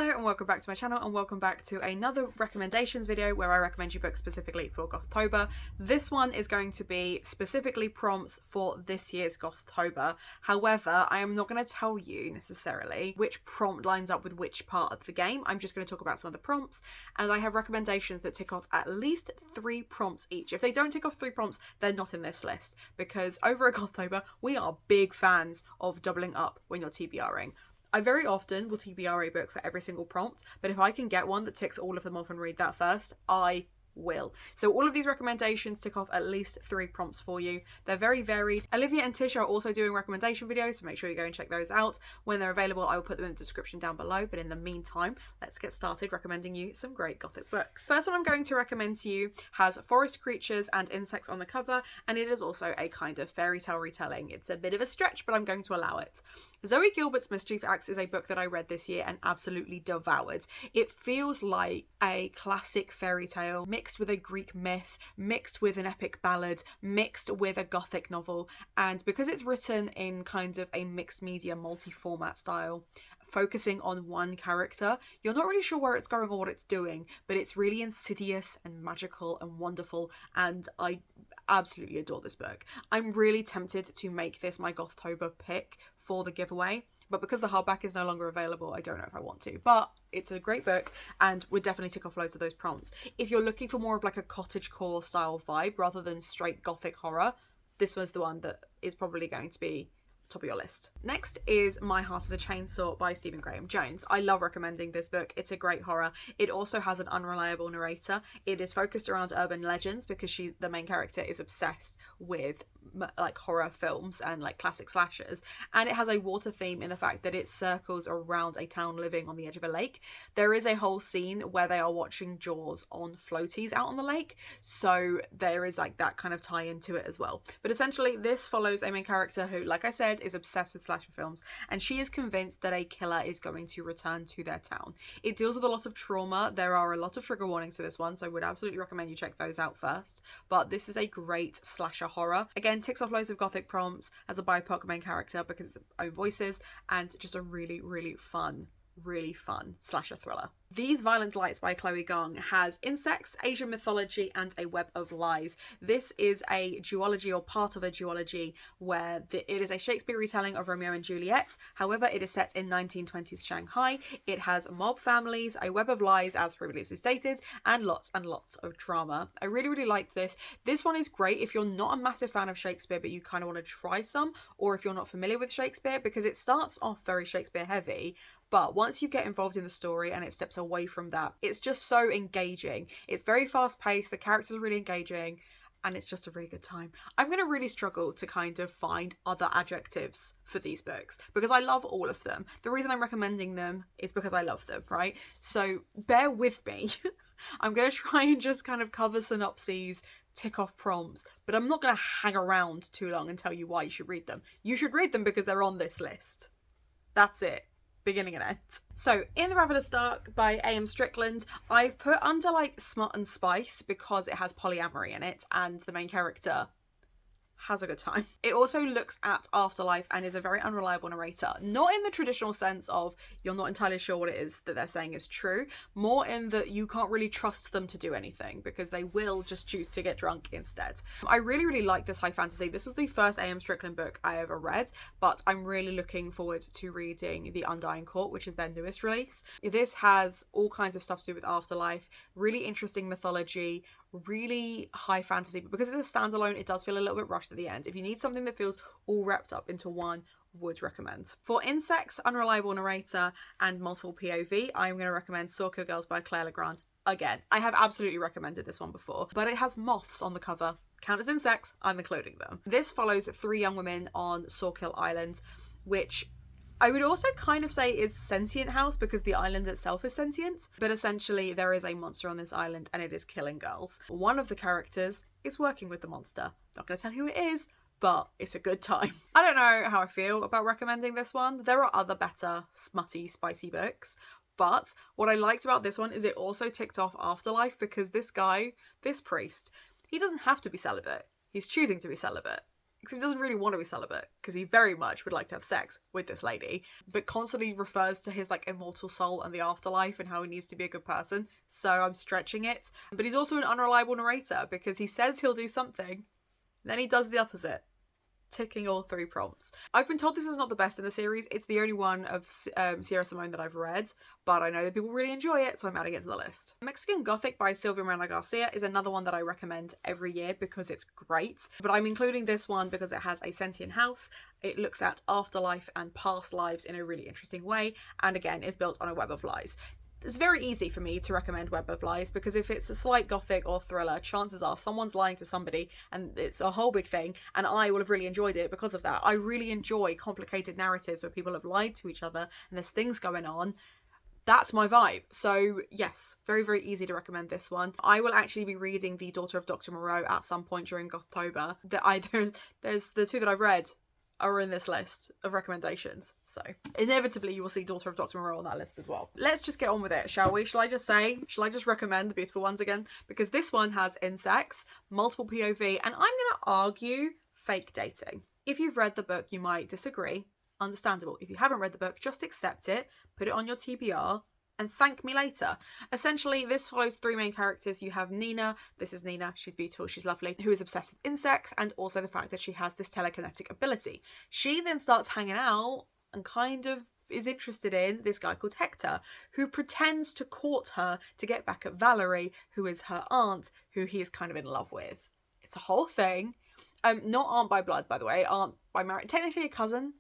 Hello and welcome back to my channel, and welcome back to another recommendations video where I recommend you books specifically for Gothtober. This one is going to be specifically prompts for this year's Gothtober. However, I am not going to tell you necessarily which prompt lines up with which part of the game. I'm just going to talk about some of the prompts, and I have recommendations that tick off at least 3 prompts each. If they don't tick off 3 prompts, they're not in this list, because over at Gothtober, we are big fans of doubling up when you're TBRing. I very often will TBR a book for every single prompt, but if I can get one that ticks all of them off and read that first, I will. So all of these recommendations tick off at least 3 prompts for you. They're very varied. Olivia and Tish are also doing recommendation videos, so make sure you go and check those out. When they're available, I will put them in the description down below, but in the meantime, let's get started recommending you some great Gothic books. First one I'm going to recommend to you has forest creatures and insects on the cover, and it is also a kind of fairy tale retelling. It's a bit of a stretch, but I'm going to allow it. Zoe Gilbert's Mischief Acts is a book that I read this year and absolutely devoured. It feels like a classic fairy tale mixed with a Greek myth, mixed with an epic ballad, mixed with a Gothic novel, and because it's written in kind of a mixed media multi-format style, focusing on one character, you're not really sure where it's going or what it's doing, but it's really insidious and magical and wonderful, and I absolutely adore this book. I'm really tempted to make this my Gothtober pick for the giveaway, but because the hardback is no longer available, I don't know if I want to, but it's a great book and would definitely tick off loads of those prompts. If you're looking for more of like a cottagecore style vibe rather than straight Gothic horror, this was the one that is probably going to be top of your list. Next is My Heart is a Chainsaw by Stephen Graham Jones. I love recommending this book. It's a great horror. It also has an unreliable narrator. It is focused around urban legends because the main character is obsessed with like horror films and like classic slashers, and it has a water theme in the fact that it circles around a town living on the edge of a lake. There is a whole scene where they are watching Jaws on floaties out on the lake, so there is like that kind of tie into it as well. But essentially this follows a main character who, like I said, is obsessed with slasher films, and she is convinced that a killer is going to return to their town. It deals with a lot of trauma. There are a lot of trigger warnings for this one, so I would absolutely recommend you check those out first, but this is a great slasher horror. Again, ticks off loads of Gothic prompts, has a BIPOC main character because it's own voices, and just a really fun slasher thriller. These Violent Lights by Chloe Gong has insects, Asian mythology, and a web of lies. This is a duology, or part of a duology, where it is a Shakespeare retelling of Romeo and Juliet. However, it is set in 1920s Shanghai. It has mob families, a web of lies as previously stated, and lots of drama. I really liked this. This one is great if you're not a massive fan of Shakespeare but you kind of want to try some, or if you're not familiar with Shakespeare, because it starts off very Shakespeare heavy, but once you get involved in the story and it steps away from that, it's just so engaging. It's very fast paced, the characters are really engaging, and it's just a really good time. I'm going to really struggle to kind of find other adjectives for these books because I love all of them. The reason I'm recommending them is because I love them, right? So bear with me. I'm going to try and just kind of cover synopses, tick off prompts, but I'm not going to hang around too long and tell you why you should read them. You should read them because they're on this list. That's it. Beginning and end. So in the Ravenous Dark by A.M. Strickland, I've put under like smut and spice because it has polyamory in it and the main character has a good time. It also looks at afterlife and is a very unreliable narrator. Not in the traditional sense of you're not entirely sure what it is that they're saying is true, more in that you can't really trust them to do anything because they will just choose to get drunk instead. I really like this high fantasy. This was the first A.M. Strickland book I ever read, but I'm really looking forward to reading The Undying Court, which is their newest release. This has all kinds of stuff to do with afterlife, really interesting mythology, really high fantasy, but because it's a standalone, it does feel a little bit rushed at the end. If you need something that feels all wrapped up into one, would recommend. For insects, unreliable narrator, and multiple POV, I'm going to recommend Sawkill Girls by Claire Legrand. Again, I have absolutely recommended this one before, but it has moths on the cover. Count as insects, I'm including them. This follows 3 young women on Sawkill Island, which I would also kind of say is sentient house because the island itself is sentient, but essentially there is a monster on this island and it is killing girls. One of the characters is working with the monster. Not going to tell you who it is, but it's a good time. I don't know how I feel about recommending this one. There are other better smutty, spicy books, but what I liked about this one is it also ticked off afterlife because this guy, this priest, he doesn't have to be celibate. He's choosing to be celibate. Except he doesn't really want to be celibate, because he very much would like to have sex with this lady, but constantly refers to his, like, immortal soul and the afterlife and how he needs to be a good person. So I'm stretching it. But he's also an unreliable narrator, because he says he'll do something, then he does the opposite. Ticking all 3 prompts. I've been told this is not the best in the series. It's the only one of Sierra Simone that I've read, but I know that people really enjoy it, so I'm adding it to the list. Mexican Gothic by Silvia Moreno Garcia is another one that I recommend every year because it's great, but I'm including this one because it has a sentient house. It looks at afterlife and past lives in a really interesting way, and again is built on a web of lies. It's very easy for me to recommend Web of Lies because if it's a slight gothic or thriller, chances are someone's lying to somebody and it's a whole big thing, and I will have really enjoyed it because of that. I really enjoy complicated narratives where people have lied to each other and there's things going on. That's my vibe. So yes, very, very easy to recommend this one. I will actually be reading The Daughter of Dr. Moreau at some point during Gothtober. There's the 2 that I've read are in this list of recommendations, so inevitably you will see Daughter of Dr. Moreau on that list as well. Let's just get on with it, shall we? Shall I just recommend The Beautiful Ones again? Because this one has insects, multiple POV, and I'm gonna argue fake dating. If you've read the book, you might disagree. Understandable. If you haven't read the book, just accept it, put it on your TBR, and thank me later. Essentially, this follows 3 main characters. You have Nina, this is Nina, she's beautiful, she's lovely, who is obsessed with insects, and also the fact that she has this telekinetic ability. She then starts hanging out and kind of is interested in this guy called Hector, who pretends to court her to get back at Valerie, who is her aunt, who he is kind of in love with. It's a whole thing. Not aunt by blood, by the way, aunt by marriage, technically a cousin,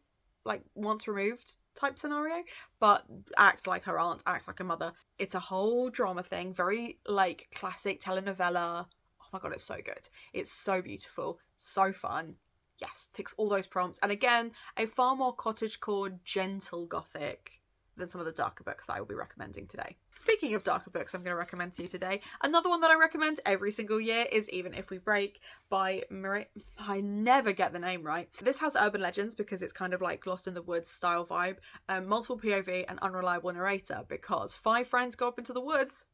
like once removed type scenario, but acts like her aunt, acts like a mother. It's a whole drama thing, very like classic telenovela. Oh my god, it's so good. It's so beautiful, so fun. Yes, ticks all those prompts. And again, a far more cottagecore, gentle gothic than some of the darker books that I will be recommending today. Speaking of darker books, I'm going to recommend to you today another one that I recommend every single year is Even If We Break by I never get the name right. This has urban legends because it's kind of like Lost in the Woods style vibe, multiple POV and unreliable narrator because 5 friends go up into the woods.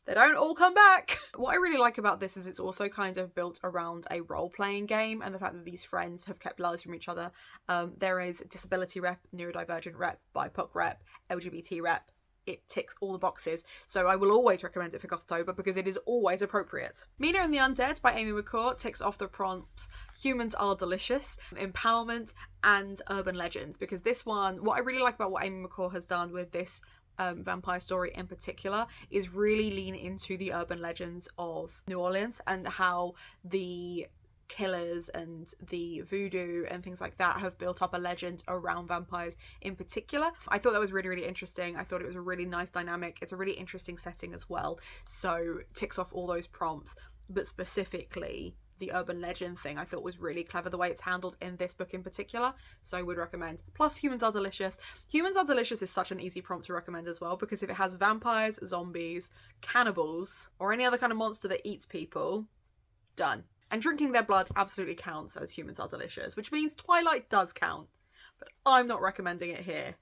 They don't all come back. What I really like about this is it's also kind of built around a role-playing game and the fact that these friends have kept lives from each other. There is disability rep, neurodivergent rep, BIPOC rep, LGBT rep. It ticks all the boxes. So I will always recommend it for Gothtober because it is always appropriate. Mina and the Undead by Amy McCourt ticks off the prompts Humans Are Delicious, Empowerment, and Urban Legends because this one, what I really like about what Amy McCourt has done with this vampire story in particular is really lean into the urban legends of New Orleans and how the killers and the voodoo and things like that have built up a legend around vampires in particular. I thought that was really, really interesting. I thought it was a really nice dynamic. It's a really interesting setting as well. So ticks off all those prompts, but specifically the urban legend thing I thought was really clever the way it's handled in this book in particular, so I would recommend. Plus Humans Are Delicious. Humans Are Delicious is such an easy prompt to recommend as well because if it has vampires, zombies, cannibals, or any other kind of monster that eats people, done. And drinking their blood absolutely counts as Humans Are Delicious, which means Twilight does count, but I'm not recommending it here.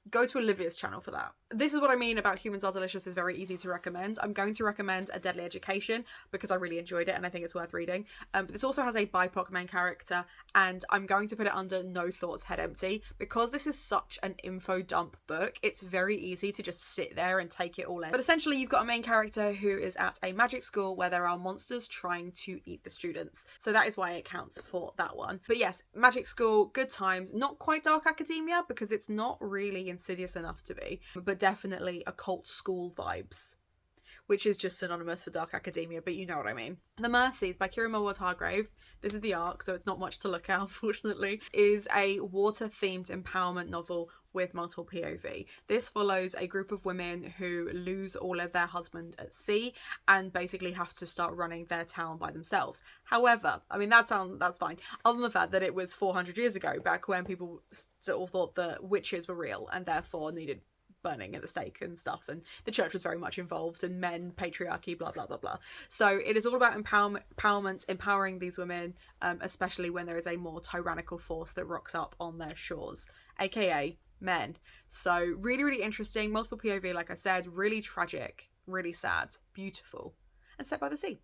Go to Olivia's channel for that. This is what I mean about Humans Are Delicious is very easy to recommend. I'm going to recommend A Deadly Education because I really enjoyed it and I think it's worth reading. But this also has a BIPOC main character and I'm going to put it under No Thoughts Head Empty because this is such an info dump book. It's very easy to just sit there and take it all in. But essentially you've got a main character who is at a magic school where there are monsters trying to eat the students. So that is why it counts for that one. But yes, magic school, good times, not quite dark academia because it's not really insidious enough to be, but definitely occult school vibes, which is just synonymous for dark academia, but you know what I mean. The Mercies by Kira Millward Hargrave, this is the arc, so it's not much to look at, unfortunately, is a water-themed empowerment novel with multiple POV. This follows a group of women who lose all of their husband at sea and basically have to start running their town by themselves. However, I mean, that's fine, other than the fact that it was 400 years ago, back when people still thought that witches were real and therefore needed burning at the stake and stuff, and the church was very much involved, and men, patriarchy, blah blah blah blah. So it is all about empowerment, empowering these women, especially when there is a more tyrannical force that rocks up on their shores, aka men. So really, really interesting, multiple POV, like I said, really tragic, really sad, beautiful, and set by the sea.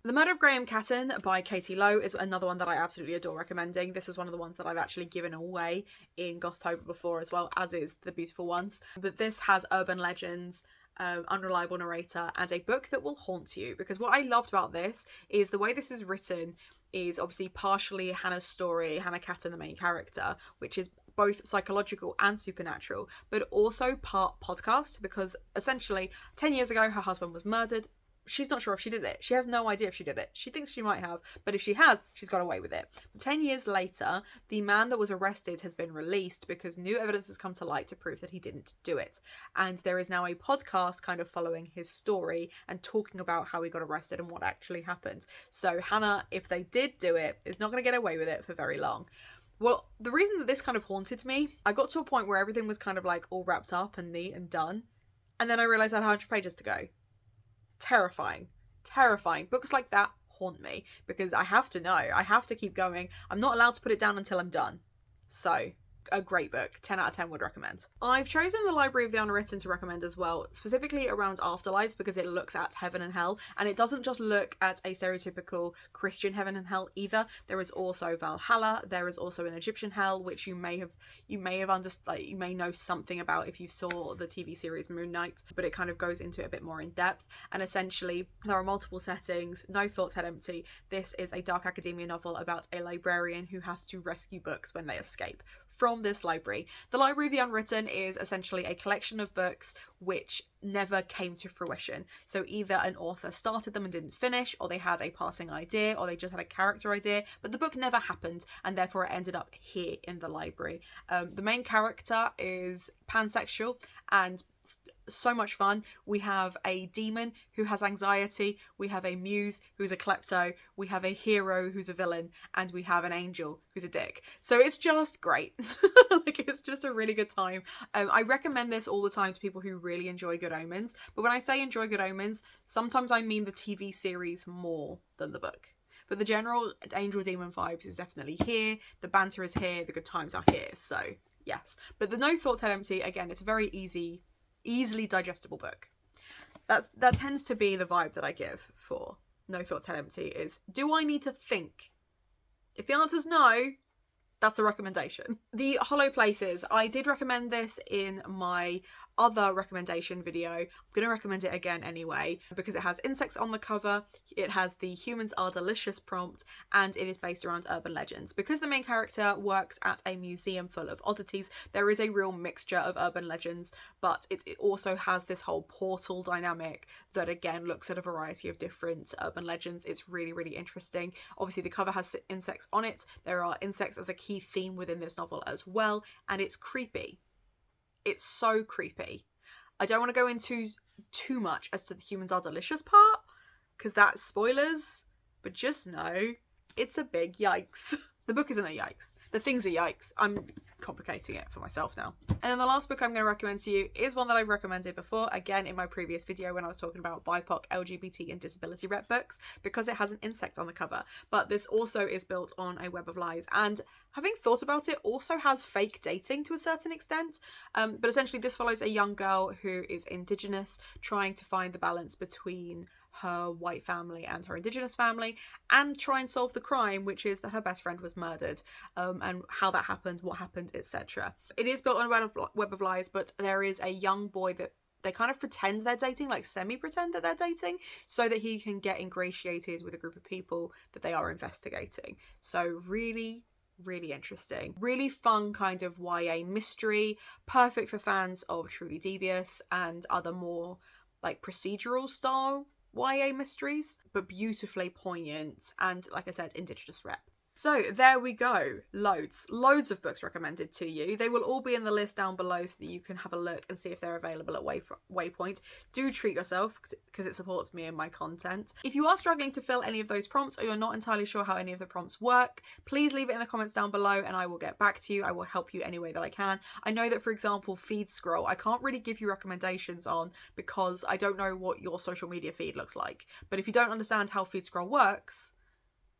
The Murder of Graham Catton by Katie Lowe is another one that I absolutely adore recommending. This was one of the ones that I've actually given away in Gothtober before as well, as is The Beautiful Ones. But this has urban legends, unreliable narrator, and a book that will haunt you. Because what I loved about this is the way this is written is obviously partially Hannah's story, Hannah Catton, the main character, which is both psychological and supernatural, but also part podcast, because essentially 10 years ago her husband was murdered. She's not sure if she did it. She has no idea if she did it. She thinks she might have, but if she has, she's got away with it. 10 years later, the man that was arrested has been released because new evidence has come to light to prove that he didn't do it. And there is now a podcast kind of following his story and talking about how he got arrested and what actually happened. So Hannah, if they did do it, is not going to get away with it for very long. Well, the reason that this kind of haunted me, I got to a point where everything was kind of like all wrapped up and neat and done. And then I realised I had 100 pages to go. Terrifying. Books like that haunt me because I have to know. I have to keep going. I'm not allowed to put it down until I'm done. So, a great book. 10 out of 10 would recommend. I've chosen The Library of the Unwritten to recommend as well, specifically around afterlives, because it looks at heaven and hell, and it doesn't just look at a stereotypical Christian heaven and hell either. There is also Valhalla. There is also an Egyptian hell, which you may have understood, like, you may know something about if you saw the TV series Moon Knight, but it kind of goes into it a bit more in depth. And essentially, there are multiple settings. No Thoughts Head Empty. This is a dark academia novel about a librarian who has to rescue books when they escape from this library. The Library of the Unwritten is essentially a collection of books which never came to fruition. So either an author started them and didn't finish, or they had a passing idea, or they just had a character idea, but the book never happened, and therefore it ended up here in the library. The main character is pansexual and so much fun. We have a demon who has anxiety, we have a muse who's a klepto, we have a hero who's a villain, and we have an angel who's a dick. So it's just great. Like, it's just a really good time. I recommend this all the time to people who really enjoy Good Omens, but when I say enjoy Good Omens, sometimes I mean the TV series more than the book. But the general angel demon vibes is definitely here, the banter is here, the good times are here, so yes. But the No Thoughts Head Empty, again, it's a very easily digestible book. That tends to be the vibe that I give for No Thoughts Head Empty is, do I need to think? If the answer's no, that's a recommendation. The Hollow Places, I did recommend this in my other recommendation video. I'm going to recommend it again anyway because it has insects on the cover, it has the humans are delicious prompt, and it is based around urban legends. Because the main character works at a museum full of oddities, there is a real mixture of urban legends, but it also has this whole portal dynamic that again looks at a variety of different urban legends. It's really, really interesting. Obviously the cover has insects on it. There are insects as a key theme within this novel as well, and it's creepy. It's so creepy. I don't want to go into too much as to the humans are delicious part, because that's spoilers, but just know it's a big yikes. The book isn't a yikes. The thing's a yikes. I'm complicating it for myself now. And then the last book I'm going to recommend to you is one that I've recommended before, again in my previous video when I was talking about BIPOC, LGBT and disability rep books, because it has an insect on the cover. But this also is built on a web of lies, and having thought about it, also has fake dating to a certain extent. But essentially this follows a young girl who is Indigenous, trying to find the balance between her white family and her Indigenous family, and try and solve the crime, which is that her best friend was murdered, and how that happened, what happened, etc. It is built on a web of lies, but there is a young boy that they kind of pretend they're dating, like semi-pretend that they're dating, so that he can get ingratiated with a group of people that they are investigating. So really, really interesting. Really fun kind of YA mystery, perfect for fans of Truly Devious and other more like procedural style YA mysteries, but beautifully poignant and, like I said, Indigenous rep. So there we go. Loads of books recommended to you. They will all be in the list down below so that you can have a look and see if they're available at Waypoint. Do treat yourself because it supports me and my content. If you are struggling to fill any of those prompts, or you're not entirely sure how any of the prompts work, please leave it in the comments down below and I will get back to you. I will help you any way that I can. I know that, for example, feed scroll, I can't really give you recommendations on because I don't know what your social media feed looks like. But if you don't understand how feed scroll works,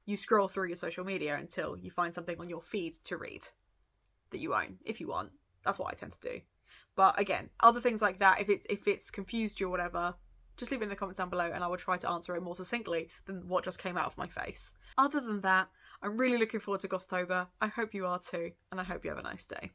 you scroll through your social media until you find something on your feed to read that you own, if you want. That's what I tend to do. But again, other things like that, if it's confused you or whatever, just leave it in the comments down below and I will try to answer it more succinctly than what just came out of my face. Other than that, I'm really looking forward to Gothtober. I hope you are too, and I hope you have a nice day.